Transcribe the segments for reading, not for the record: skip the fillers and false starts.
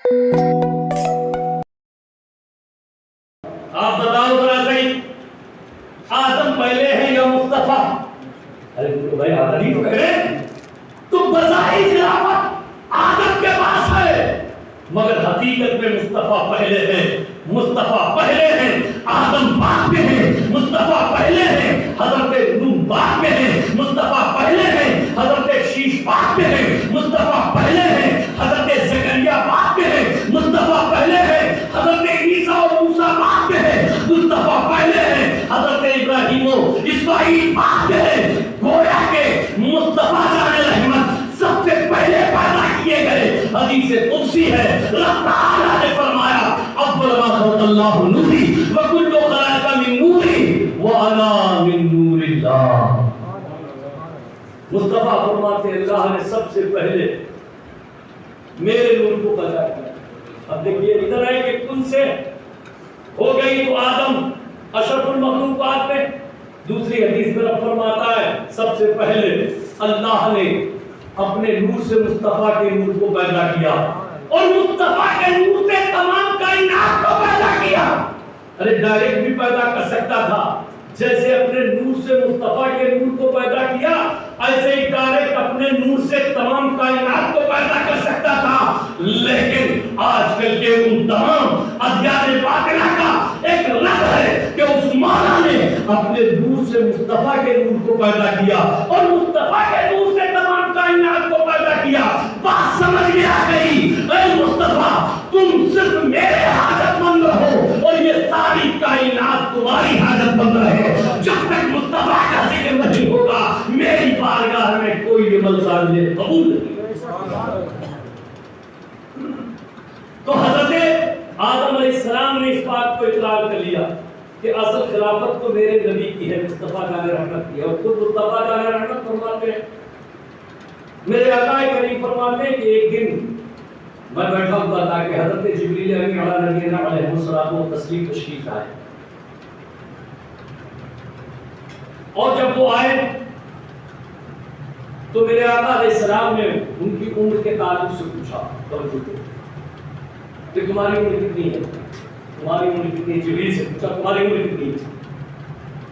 آپ بتاؤ ذرا صحیح، آدم پہلے ہے یا مصطفیٰ؟ ارے بھائی آدم ہی تو کہہ رہے، تو بظاہر خلافت آدم کے پاس ہے، مگر حقیقت میں مصطفیٰ پہلے ہے۔ مصطفیٰ پہلے ہیں، آدم بعد میں ہے۔ مصطفیٰ پہلے ہیں، حضرت نوح بعد میں ہے۔ مصطفیٰ پہلے ہیں، حضرت شیش بعد میں ہے۔ مصطفیٰ پہلے ہیں، حضرت زکریا بعد میں ہے۔ مصطفیٰ پہلے ہیں، حضرت عیسیٰ اور موسیٰ بعد میں ہے۔ مصطفیٰ پہلے ہیں، حضرت ابراہیم و اسماعیل بعد میں ہے۔ گویا کہ مصطفیٰ جان رحمت سب سے پہلے پیدا کیے گئے۔ حدیث قدسی ہے، رب تعالیٰ نے فرمایا اول ما خلق اللہ نوری وکل خلق من نوری وانا من نور اللہ۔ مصطفیٰ فرماتے اللہ نے سب سے پہلے میرے نور کو پیدا کیا۔ اب دیکھیے ادھر ہے کہ کن سے ہو گئی تو آدم اشرف المخلوقات میں، دوسری حدیث میں رب فرماتا ہے سب سے پہلے اللہ نے اپنے نور سے مصطفیٰ کے نور کو پیدا کیا، اور مصطفیٰ کے نور سے تمام کائنات کو پیدا کیا۔ ارے ڈائریکٹ بھی پیدا کر سکتا تھا، جیسے اپنے نور سے مصطفیٰ کے نور کو پیدا کیا، ایسے ہی ڈائریکٹ اپنے نور سے تمام کائنات کو پیدا کر سکتا تھا۔ لیکن آج کل کے ان تمام ادیان باطلہ کا ایک رد ہے کہ اس مولا نے اپنے نور سے مصطفیٰ کے نور کو پیدا کیا، اور مصطفیٰ کے نور سے تمام کائنات کو پیدا کیا۔ بات سمجھ میں آ گئی؟ اے مصطفیٰ، تم صرف میرے حاجت مند رہو اور یہ ساری کائنات تمہاری حاجت مند رہے۔ جب تک مصطفیٰ کا ذکر نہیں ہوگا میری بارگاہ میں کوئی عمل صالح قبول نہیں۔ تو حضرت آدم علیہ السلام نے اس بات کو اقرار کر لیا کہ اصل خلافت تو میرے نبی کی ہے، مصطفیٰ جان رحمت کی ہے، اور خود مصطفیٰ جان رحمت فرماتے ہیں، میرے آقا کریم فرماتے ہیں کہ ایک دن میں بیٹھا ہوا تھا کہ حضرت جبریل علیہ السلام کو تسلیم تشریف آئے، اور جب وہ آئے تو میرے آقا علیہ السلام نے ان کی عمر کے تعلق سے پوچھا کہ تمہاری عمر کتنی ہے؟ تمہاری عمر کتنی ہے؟ جبریل سے پوچھا تمہاری عمر کتنی ہے؟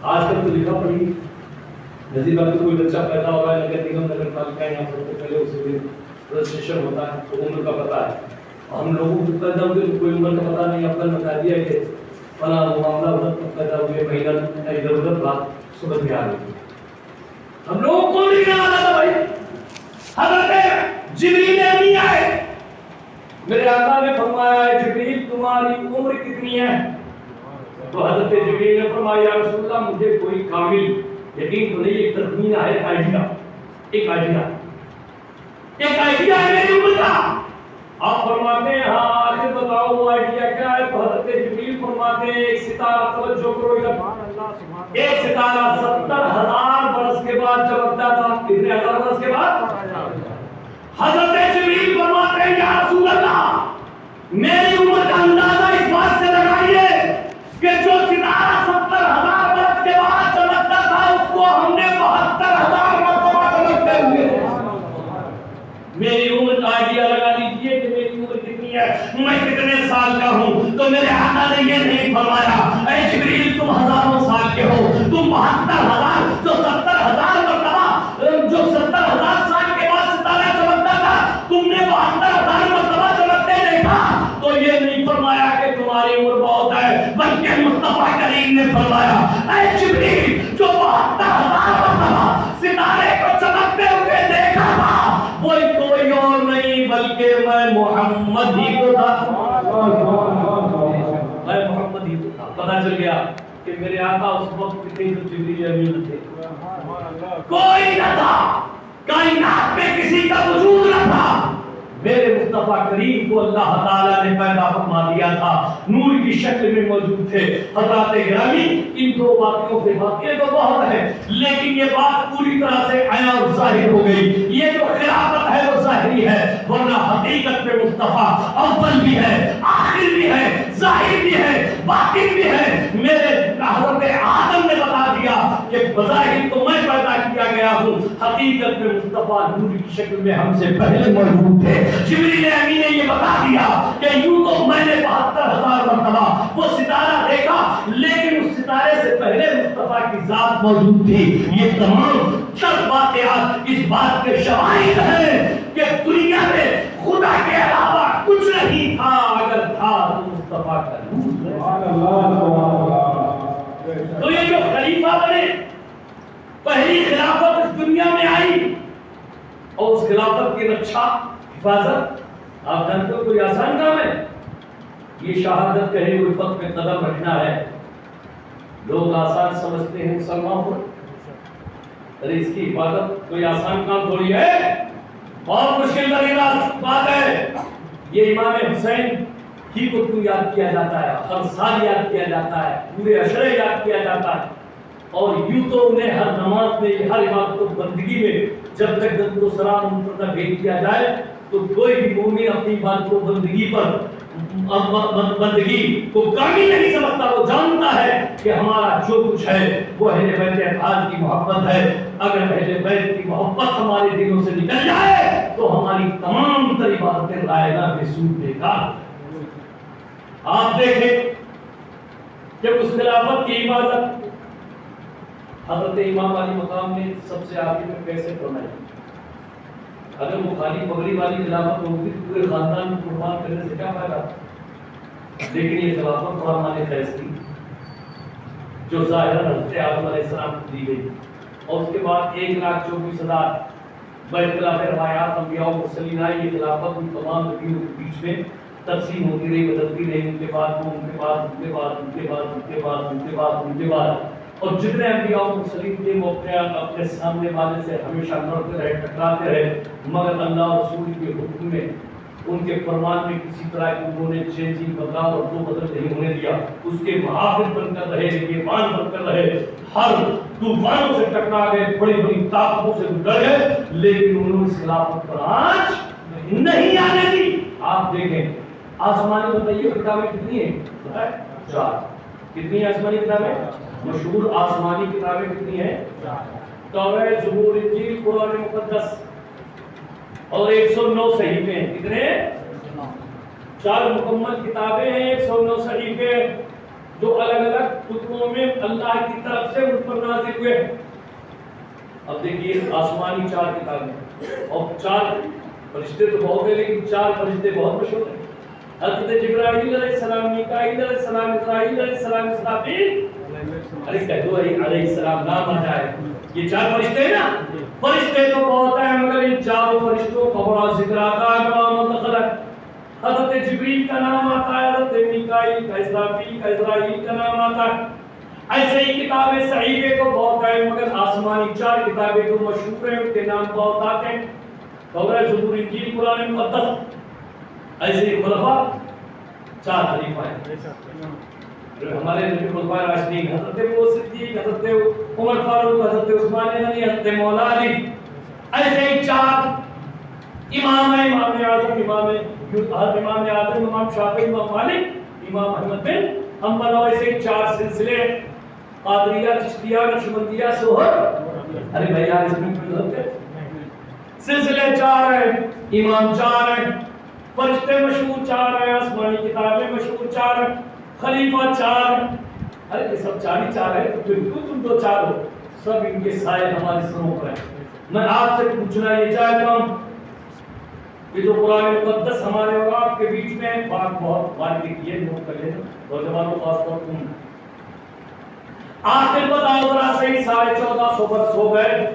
آج کل تو لکھا پڑھی نزیب اگر کوئی بچہ پیدا ہو رہا ہے نگر نگم نگر پالکا یہاں پر پہلے اسے بھی رجسٹریشن ہوتا ہے تو عمر کا پتہ ہے۔ ہم لوگوں کو پیدا ہوئے تو کوئی عمر کا پتہ نہیں، اپنا بتا دیا کہ فلاں معاملہ وقت پیدا ہوئے، مہینہ ادھر ادھر بات سمجھ میں آ گئی۔ ہم لوگوں کو نہیں آتا تھا بھائی۔ حضرت جبریل امین آئے، میرے آقا نے فرمایا جبریل تمہاری عمر کتنی ہے؟ تو حضرت جبریل نے فرمایا یا رسول اللہ مجھے کوئی کامل یقین تو نہیں، ایک تخمینہ ہے، ایک آئیڈیا ہے میری عمر کا۔ آپ فرماتے ہیں ہاں آخر بتاؤ وہ آئیڈیا کیا ہے؟ تو حضرت جبریل فرماتے ہیں ایک ستارہ، توجہ کرو ادھر، ایک ستارہ 70,000 برس کے بعد چمکتا تھا۔ کتنے ہزار برس کے بعد؟ حضرت جبریل فرماتے ہیں یا رسول اللہ میری عمر کا اندازہ اس بات سے لگائیے کہ جو ستارہ 70,000 برس کے بعد چمکتا تھا اس کو ہم نے 72,000 مرتبہ چمکتے ہوئے۔ میری عمر کا آئیڈیا لگا لیجیے کہ میری عمر کتنی ہے، میں کتنے سال کا ہوں۔ تو میرے آقا نے یہ نہیں فرمایا اے جبریل تم ہزاروں سال کے ہو، تم 72,000 جو 70,000 مرتبہ جو 70,000 سال کے بعد ستارہ چمکتا تھا تم نے 72,000 مرتبہ چمکتے دیکھا۔ تو یہ نہیں فرمایا کہ تمہاری عمر بہت ہے، بلکہ مصطفیٰ کریم نے فرمایا اے جبریل جو 72,000 مرتبہ ستارے کو چمکتے ہوئے دیکھا تھا وہی کوئی اور نہیں بلکہ میں محمد ہی کو تھا، میں محمد ہی کو تھا۔ پتہ چل گیا کہ میرے آقا اس وقت کتنے جبریل امین تھے، کوئی نہ تھا، کائنات میں کسی کا وجود نہ تھا، میرے مصطفیٰ کریم کو اللہ تعالیٰ نے پیدا فرما دیا تھا، نور کی شکل میں موجود تھے۔ حضرات گرامی ان دو باتوں سے واقعے تو بہت ہے لیکن یہ بات پوری طرح سے عیاں اور ظاہر ہو گئی۔ یہ جو خلافت ہے وہ ظاہری ہے، ورنہ حقیقت میں مصطفیٰ اول بھی ہے، آخر بھی ہے، ظاہر بھی ہے، باطن بھی ہے۔ میرے حضرت آدم نے بتا دیا کہ بظاہر تو میں پیدا کیا گیا ہوں، حقیقت میں مصطفیٰ نور کی شکل میں ہم سے پہلے موجود تھے۔ جبریل امین نے یہ بتا دیا کہ یوں تو میں نے 72,000 مرتبہ وہ ستارہ دیکھا، لیکن اس ستارے سے پہلے مصطفیٰ کی ذات موجود تھی۔ یہ تمام سب واقعات اس بات کے شواہد ہیں کہ دنیا میں خدا کے علاوہ کچھ نہیں تھا، اگر تھا تو مصطفیٰ کا نور۔ تو یہ جو خلیفہ بنے، پہلی خلافت اس دنیا میں آئی، اور اس خلافت کی رکشا حفاظت آپ جانتے ہو کوئی آسان کام ہے؟ یہ شہادت کہے ہوئے وقت میں قدم رکھنا ہے۔ لوگ آسان سمجھتے ہیں مسلمان کو، ارے اس کی حفاظت کوئی آسان کام تھوڑی ہے، بہت مشکل بات ہے۔ یہ امام حسین ہی کو کیوں یاد کیا جاتا ہے، ہر سال یاد کیا جاتا ہے، پورے عشرے یاد کیا جاتا ہے، اور یوں تو انہیں ہر نماز میں، ہر عبادت و بندگی میں جب تک درود و سلام ان پر نہ بھیج دیا جائے تو کوئی بھی مومن اپنی عبادت و بندگی پر بندگی کو کامل نہیں سمجھتا۔ وہ جانتا ہے کہ ہمارا جو کچھ ہے وہ اہل بیت اطہار کی محبت ہے۔ اگر اہل بیت کی محبت ہمارے دلوں سے نکل جائے تو ہماری تمام تر عبادتیں رائگاں بے سود بیکار۔ آپ دیکھیں کہ اس خلافت کی عبادت حضرت امام علی مقام نے سب سے آخر میں کیسے فرمائی؟ اگر وہ خالی پگڑی والی خلافت ہوگی تو پورے خاندان کو قربان کرنے سے کیا فائدہ؟ لیکن یہ خلافت قرآن خیز تھی جو ظاہراً حضرت آدم علیہ السلام کو دی گئی، اور اس کے بعد 1,24,000 باختلاف روایات انبیاء و مرسلین آئی۔ یہ خلافت ان تمام نبیوں کے بیچ میں تقسیم ہوتی رہی، بدلتی رہی، ان کے بعد وہ، ان کے بعد ان کے بعد ان کے بعد ان کے بعد ان کے بعد ان کے بعد، اور جتنے انبیاء و مرسلین تھے وہ اپنے سامنے والے سے ہمیشہ لڑتے رہے، ٹکراتے رہے، مگر اللہ رسول کے حکم میں، ان کے فرمان میں کسی طرح کی انہوں نے چینجنگ بدلاؤ اور دو بدل نہیں ہونے دیا۔ اس کے محافظ بن کر رہے، نگہبان بن کر رہے، ہر طوفانوں سے ٹکرا گئے، بڑی بڑی طاقتوں سے گزر گئے، لیکن انہوں نے اس خلافت پر آنچ نہیں آنے دی۔ آپ دیکھیں آسمانی بتائیے کتابیں کتنی ہیں؟ 4۔ کتنی آسمانی کتابیں؟ مشہور آسمانی کتابیں کتنی ہیں؟ توریت، زبور، انجیل، قرآن مقدس، اور 109 صحیفے ہیں۔ کتنے؟ 4 مکمل کتابیں ہیں، 109 صحیفے جو الگ الگ کتبوں میں اللہ کی طرف سے ان پر نازل ہوئے۔ اب دیکھیے آسمانی 4 کتابیں، اور 4 فرشتے تو بہت ہیں لیکن 4 فرشتے بہت مشہور ہیں۔ حضرت جبرائیل علیہ السلام، میکائیل علیہ السلام، اسرائیل علیہ السلام، اسرافیل علیہ السلام، نام آ جائے۔ یہ 4 فرشتے ہیں نا، فرشتے تو بہت ہیں مگر ان 4 فرشتوں کا بڑا ذکر آتا ہے، بڑا منتقل ہے۔ حضرت جبریل کا نام آتا ہے، حضرت میکائیل کا، اسرافیل کا، اسرائیل کا نام آتا ہے۔ ایسے ہی کتابیں صحیفے تو بہت ہیں مگر آسمانی 4 کتابیں جو مشہور ہیں ان کے نام بہت آتے ہیں، توریت، زبور، انجیل، قرآن مقدس۔ ایسے ہی خلفاء 4 خلیفہ ہیں ہمارے نبی خلفائے راشدین، حضرت ابو صدیق، حضرت عمر فاروق، حضرت عثمان غنی، حضرت مولا علی۔ ایسے ہی 4 امام ہیں، امام اعظم، امام اعظم، امام شافعی، امام مالک، امام احمد بن حنبل، اور ایسے ہی 4 سلسلے، قادریہ، چشتیہ، نقشبندیہ، سوہر۔ ارے بھائی یار اس میں کیوں ہوتے سلسلے 4 ہیں، امام 4 ہیں، فرشتے مشہور 4 ہیں، آسمانی کتابیں مشہور 4 ہیں، خلیفہ 4 ہیں۔ ارے یہ سب 4 ہی 4 ہے تو پھر کیوں تم تو 4 ہو؟ سب ان کے سائے ہمارے سروں پر ہیں۔ میں آپ سے پوچھنا یہ چاہتا ہوں کہ جو قرآن مقدس ہمارے اور آپ کے بیچ میں بات بہت واضح کی ہے، نوٹ کر لینا نوجوانوں خاص طور پر آخر بتاؤ ذرا صحیح 1450 برس ہو گئے،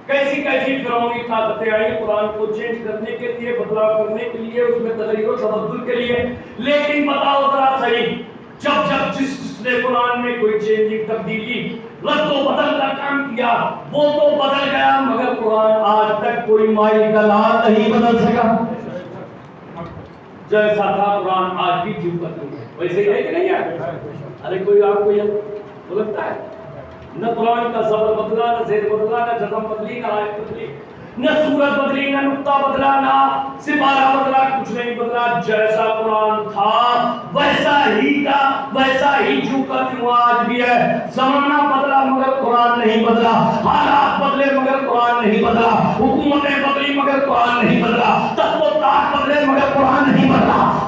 کیسی کیسی فرعونی طاقتیں آئی قرآن کو چینج کرنے کے لیے، بدلاؤ کرنے کے لیے، اس میں تغیر و تبدل کے لیے، لیکن بتاؤ ذرا صحیح جب جس نے قرآن میں کوئی چینجنگ، تبدیلی، رد و بدل کا کام کیا وہ تو بدل گیا مگر قرآن آج تک کوئی مائی کا لال نہیں بدل سکا۔ جیسا تھا قرآن آج بھی جو بدل ہے ویسے ہی ہے کہ نہیں ہے؟ ارے کوئی آپ کو یہ لگتا ہے نہ قرآن کا زبر بدلا، نہ زیر بدلا، نہ جزم بدلی، نہ آیت بدلی، نہ سورت بدلی، نہ نقطہ بدلا، نہ سپارہ بدلا، کچھ نہیں بدلا، جیسا قرآن تھا ویسا ہی کا ویسا ہی جو کا تیوں آج بھی ہے۔ زمانہ بدلا مگر قرآن نہیں بدلا، حالات بدلے مگر قرآن نہیں بدلا، حکومتیں بدلی مگر قرآن نہیں بدلا، تخت و تاج بدلے مگر قرآن نہیں بدلا۔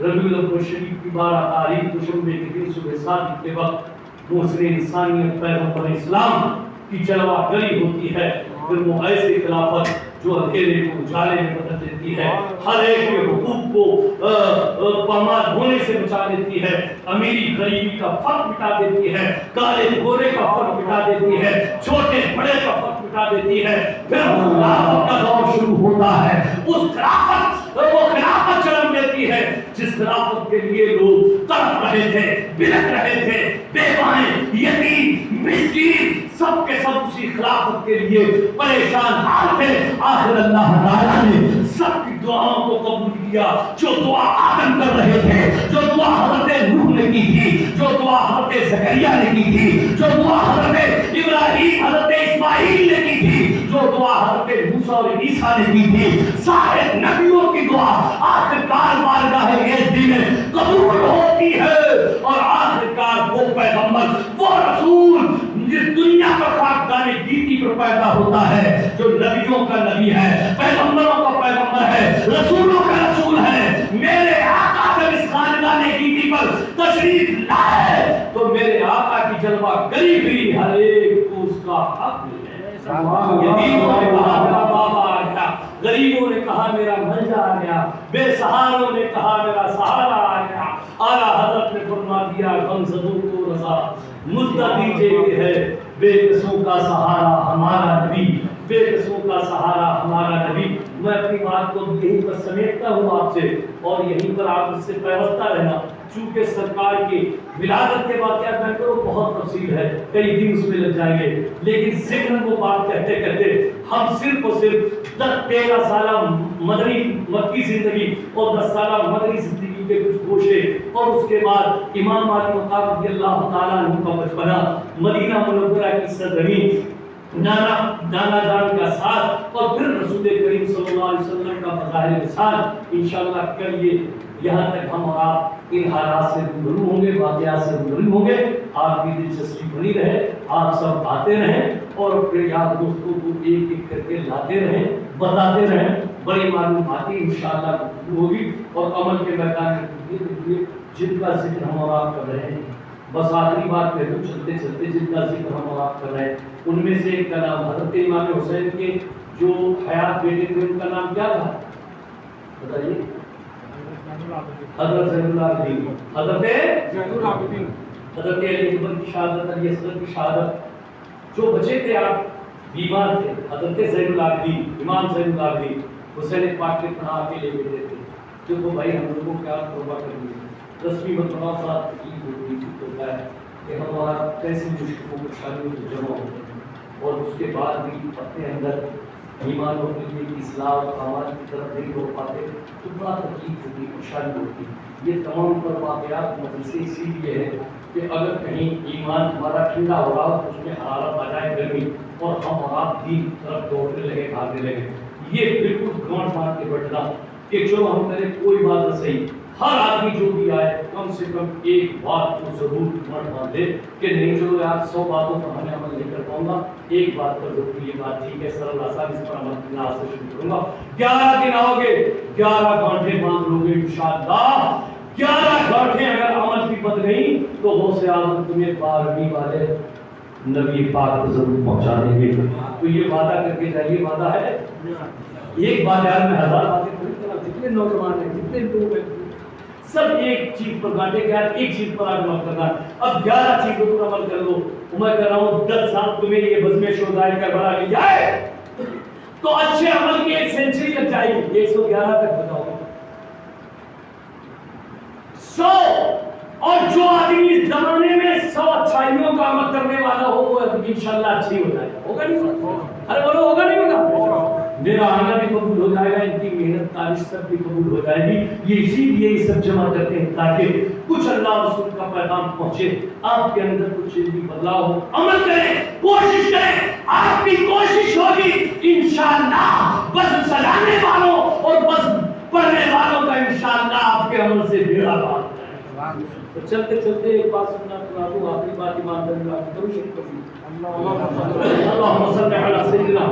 ربیع الاول شریف کی 12 تاریخ دوشنبے کے دن صبح 7 کے وقت محسن انسانیت پیغمبر اسلام کی جلوہ گری ہوتی ہے. پھر وہ ایسے خلافت جو اندھیرے کو اجالے میں بدل دیتی ہے، ہر ایک کے حقوق کو پامال ہونے سے بچا دیتی ہے، امیری غریبی کا فرق مٹا دیتی ہے، کالے گورے کا فرق مٹا دیتی ہے، چھوٹے بڑے کا فرق مٹا دیتی ہے. پھر خلافت کا دور شروع ہوتا ہے. اس خلافت وہ خلافت جنم لیتی ہے جس خلافت کے لیے لوگ تڑپ رہے تھے، بلک رہے تھے، بیوائیں، یتیم، مسکین، سب کے سب اسی خلافت کے لیے پریشان حال تھے. آخر اللہ تعالیٰ نے سب کی دعاؤں کو قبول کیا. جو دعا آدم کر رہے تھے، جو دعا حضرت نوح نے کی تھی، جو دعا حضرت زکریا نے کی تھی، جو دعا حضرت ابراہیم، حضرت اسماعیل نے کی تھی، جو دعا حضرت موسیٰ اور عیسیٰ نے کی تھی، سارے نبیوں کی دعا آخرکار بارگاہ عزت میں قبول ہوتی ہے. اور آخرکار وہ پیغمبر، وہ رسول جس دنیا کا خاکدان گیتی پر پیدا ہوتا ہے، جو نبیوں کا نبی ہے، پیغمبروں کا پیغمبر ہے، رسولوں کا رسول ہے. میرے آقا جب اس خاندان گیتی پر تشریف لائے تو میرے آقا کی جلوہ گری بھی ہر ایک کو اس کا حق ملے. یتیموں نے کہا میرا بابا آ گیا، غریبوں نے کہا میرا بھنجا آ گیا، بے سہاروں نے کہا میرا سہارا آ گیا. اعلیٰ حضرت نے فرما دیا غمزدوں کو رضا مدت دیجیے ہے. بے قصوں کا سہارا ہمارا نبی، بے قصوں کا سہارا ہمارا نبی. میں اپنی بات کو یہیں پر سمیٹتا ہوں آپ سے، اور یہیں پر آپ اس سے پیوستہ رہنا. چونکہ سرکار کی ولادت کے واقعات میں کرو بہت تفصیل ہے، کئی دن اس میں لگ جائیں گے، لیکن ذکر وہ بات کہتے کہتے ہم صرف اور صرف 13 سالہ مدنی مکی زندگی اور 10 سالہ مدنی زندگی کے کچھ گوشے، اور اس کے بعد امام علی مقام رضی اللہ تعالیٰ عنہ کا بچپنا، مدینہ منورہ کی سرزمین، نانا جان کا ساتھ، اور پھر رسول کریم صلی اللہ علیہ وسلم کا مظاہر وصال. انشاءاللہ کل یہاں تک ہم اور آپ ان حالات سے روبرو ہوں گے، واقعات سے روبرو ہوں گے. آپ کی دلچسپی بنی رہے، آپ سب آتے رہیں اور پھر یار دوستوں کو ایک ایک کر کے لاتے رہیں، بتاتے رہیں. بڑی معلوماتی انشاءاللہ ہوگی اور عمل کے میدان میں جن کا ذکر ہم اور آپ کر رہے ہیں. بس آخری بات کہہ دوں چلتے چلتے، جن کا ذکر ہم اور آپ کر رہے ہیں ان میں سے ایک کا نام حضرت امام حسین کے جو حیات بیٹے تھے ان کا نام کیا تھا بتائیے؟ حضرت زین العابدین، حضرت زین العابدین، حضرت علی اکبر کی شہادت، علی اصغر کی شہادت. جو بچے تھے آپ بیمار تھے، حضرت زین العابدین، امام زین العابدین حسین پاک کے پناہ کے لے بیٹھے تھے. دیکھو بھائی ہم لوگوں کیا توبہ کرنی ہے، رسمی بتنا ساتھ تکلیف ہوتا ہے کہ ہمارا کیسی مشکلوں پریشانیوں سے جمع ہوتے ہیں، اور اس کے بعد بھی اپنے اندر ایمان اور کی اصلاح اور اعمال کی طرف نہیں ہو پاتے تو بڑا تکلیف ہوتی، پریشانی ہوتی. یہ تمام پر واقعات مدرسے اسی لیے ہے کہ اگر کہیں ایمان ہمارا ٹھنڈا ہو رہا تو اس میں حرارت آ جائے گرمی، اور ہم اور آپ دین طرف دوڑنے لگے، بھاگنے لگے. یہ بالکل گھمنڈ مار کے بیٹھنا کہ چلو ہم کریں کوئی بات نہ صحیح. ہر آدمی جو بھی آئے کم سے کم ایک بات کو ضرور گھمنڈ مان دے کہ نہیں چلو یار 100 باتوں پر ہمیں عمل نہیں کر پاؤں گا، ایک بات پر ضرور یہ بات ٹھیک ہے سر اللہ صاحب اس پر عمل کرنا آج سے شروع کروں گا. 11 دن آؤ گے، 11 گھنٹے باندھ لو گے انشاءاللہ. 11 گھنٹے اگر عمل کی بد گئی تو غوث اعظم تمہیں 12ویں والے نبی پاک کو ضرور پہنچا دیں گے. تو یہ وعدہ کر کے جائیے، وعدہ ہے. ایک بات یار میں 1000 باتیں پوری طرح جتنے نوجوان ہیں جتنے لوگ ہیں سب ایک چیز پر گاٹے گیا، ایک چیز پر عمل کرنا. اب 11 چیزوں پر عمل کر لو. میں کہہ رہا ہوں 10 سال تمہیں یہ بزم شہدائے کربلا لی جائے تو اچھے عمل کی ایک سینچری لگ جائے گی. 111 تک بتاؤ 100. اور جو آدمی اس زمانے میں 100 اچھائیوں کا عمل کرنے والا ہو وہ انشاءاللہ اچھی ہو جائے گا. ہوگا نہیں؟ ارے بولو ہوگا نہیں ہوگا؟ میرا آنا بھی قبول ہو جائے گا، ان کی محنت کاوش سب بھی قبول ہو جائے گی. یہ اسی لیے یہ سب جمع کرتے ہیں تاکہ کچھ اللہ رسول کا پیغام پہنچے، آپ کے اندر کچھ بھی بدلاؤ ہو. عمل کریں، کوشش کریں، آپ کی کوشش ہوگی انشاءاللہ بس سجانے والوں اور بس پڑھنے والوں کا انشاءاللہ آپ کے عمل سے بیڑا پار ہو جائے گا. تو چلتے چلتے ایک بات سنا دوں، آخری بات ایمانداری آپ کرو شریف کریں. اللهم صل على سيدنا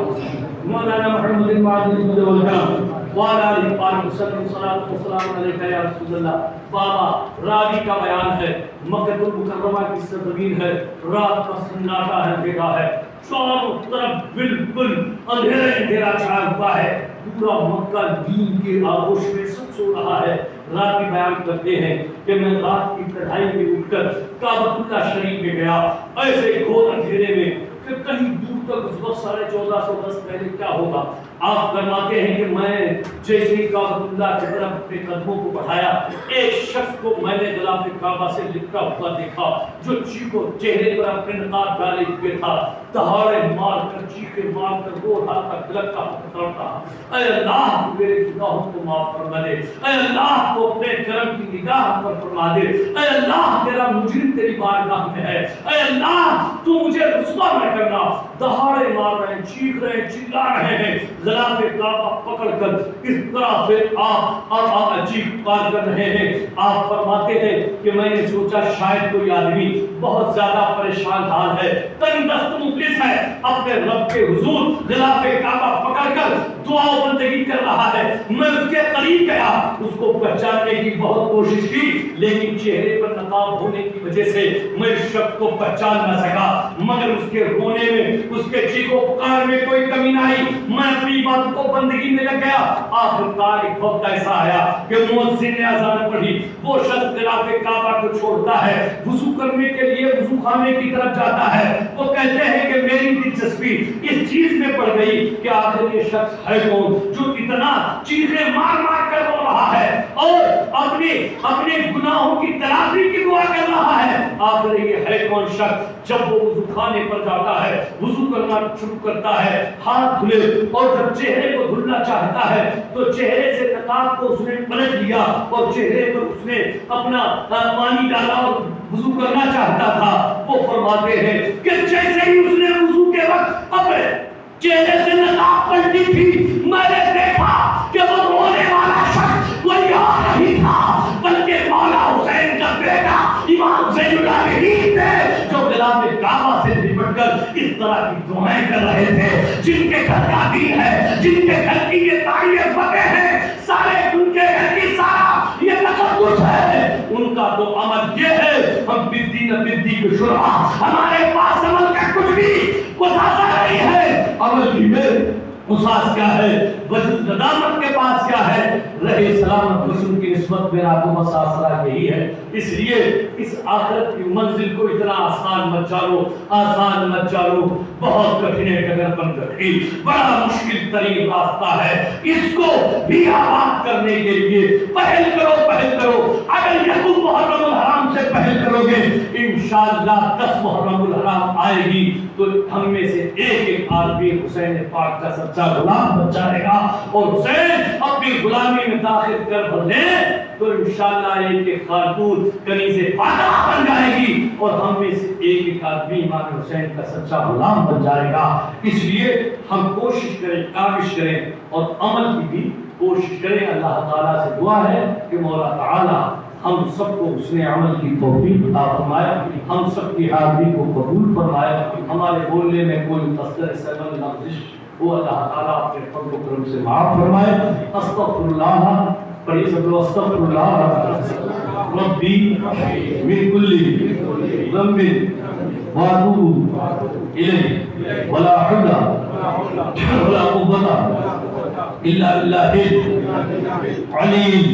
مولانا محمد وعلى اله وصحبه وعلى آله وصحبه وسلم صلاۃ والسلام علیک یا رسول اللہ. بابا راوی کا بیان ہے، مکہ المکرمہ کی سرزمین ہے، رات کا سناٹا ہے، اندھیرا ہے، چاروں طرف بالکل اندھیرا اندھیرا چھایا ہوا ہے، پورا مکہ نیند کے آغوش میں سب سو رہا ہے. راوی بیان کرتے ہیں کہ میں رات کی تنہائی میں اٹھ کر کعبۃ اللہ شریف میں گیا، ایسے گھور اندھیرے میں کہ کہیں دور تک اس وقت 1450 برس پہلے کیا ہوگا. آپ فرماتے ہیں کہ میں جیسے ہی کعبۃ اللہ کی طرف اپنے قدموں کو بڑھایا، ایک شخص کو میں نے غلاف کعبہ سے لپٹا ہوا دیکھا جو چیخو چہرے پر اپنے نقاب ڈالے ہوئے تھا، دہاڑے مار کر چیخے مار کر رو رہا تھا، گلتا پکڑتا. اے اللہ میرے گناہوں کو معاف فرما دے، اے اللہ تو اپنے کرم کی نگاہ پر فرما دے، اے اللہ میرا مجرم تیری بارگاہ میں ہے، اے اللہ تو مجھے رسوا نہ کرنا. دہاڑے مار رہے ہیں، چیخ رہے ہیں، چلا رہے ہیں، غلاف کعبہ پکڑ کر اس طرح سے آپ عجیب بات کر رہے ہیں. آپ فرماتے ہیں کہ میں نے سوچا شاید کوئی آدمی بہت زیادہ پریشان حال ہے، تنگ دست مفلس ہے، اپنے رب کے حضور غلاف کعبہ پکڑ کر دعا و بندگی کر رہا ہے. میں اس کے قریب گیا، اس کو پہچاننے کی بہت کوشش کی، لیکن چہرے پر نقاب ہونے کی وجہ سے میں اس شخص کو پہچان نہ سکا. مگر اس کے رونے میں، اس کے چیخو پکار میں کوئی کمی نہ آئی. میں اپنی بات کو بندگی میں لگ گیا. آخرکار ایک وقت ایسا آیا کہ مؤذن نے اذان پڑھی. وہ شخص غلاف کعبہ کو چھوڑتا ہے، وضو کرنے کے لیے وضو خانے کی طرف جاتا ہے. وہ کہتے ہیں کہ میری دلچسپی اس چیز میں پڑ گئی کہ آخر یہ شخص ہے کون جو اتنا چیخے مار مار کر رو رہا ہے اور اپنے گناہوں کی تلافی کی دعا کر رہا ہے. آخر یہ ہے کون شخص؟ جب وہ وضو خانے پر جاتا ہے، وضو کرنا شروع کرتا ہے، ہاتھ دھلے اور جب چہرے کو دھلنا چاہتا ہے تو چہرے سے نقاب کو اس نے پلٹ لیا اور چہرے پر اس نے اپنا پانی ڈالا اور وضو کرنا چاہتا تھا. وہ فرماتے ہیں کہ جیسے ہی اس نے وضو کے وقت اپنے چہرے سے نقاب پلٹی تھی، میں نے دیکھا کہ وہ رونے والا شخص وہ یہاں نہیں تھا بلکہ مولا حسین کا بیٹا امام زین العابدین تھے، جو غلاف کعبہ سے لپٹ کر اس طرح کی دعائیں کر رہے تھے. جن کے گھر کا دین ہے، جن کے گھر کی یہ تعریف فتح ہے، سارے ان کے گھر کی سارا یہ تقدس ہے، ان کا تو عمل یہ ہے ہم بدی نہ بدی کے شرع، ہمارے پاس عمل کا کچھ بھی گزارا نہیں ہے. عمل کی میں اساس کیا ہے، وجود ندامت کے پاس کیا ہے، رہے سلامت حسن کی نسبت میں آپ کو مساسرہ یہی ہے. اس لیے اس آخرت کی منزل کو اتنا آسان مت جانو، آسان مت جانو، بہت کٹھن ڈگر پر کٹھی، بڑا مشکل ترین راستہ ہے. اس کو بھی آباد کرنے کے لیے پہل کرو، پہل کرو. اگر یکم محرم الحرام سے پہل کرو گے انشاءاللہ 10 محرم الحرام آئے گی تو ہم میں سے ایک ایک آدمی حسین پاک کا سچا غلام بن جائے گا اور حسین اپنی غلامی میں داخل کر بھرنے تو انشاءاللہ ایک ایک خاتون کنیز فاطمہ بن جائے گی اور ہم میں سے ایک ایک آدمی امام حسین کا سچا غلام بن جائے گا. اس لیے ہم کوشش کریں، کاوش کریں اور عمل کی بھی کوشش کریں. اللہ تعالیٰ سے دعا ہے کہ مولا تعالیٰ ہم سب کو اس نے عمل کی توفیق عطا فرمائے، ہم سب کی حاضری کو قبول فرمائے. ہمارے بولنے میں کوئی قصر سبب لغزش وہ اللہ تعالیٰ اپنے فضل و کرم سے معاف فرمائے. استغفر اللہ، پڑھی سب لوگ استغفر اللہ ربی من کل ذنب واتوب الیہ ولا حول ولا قوة الا باللہ العلی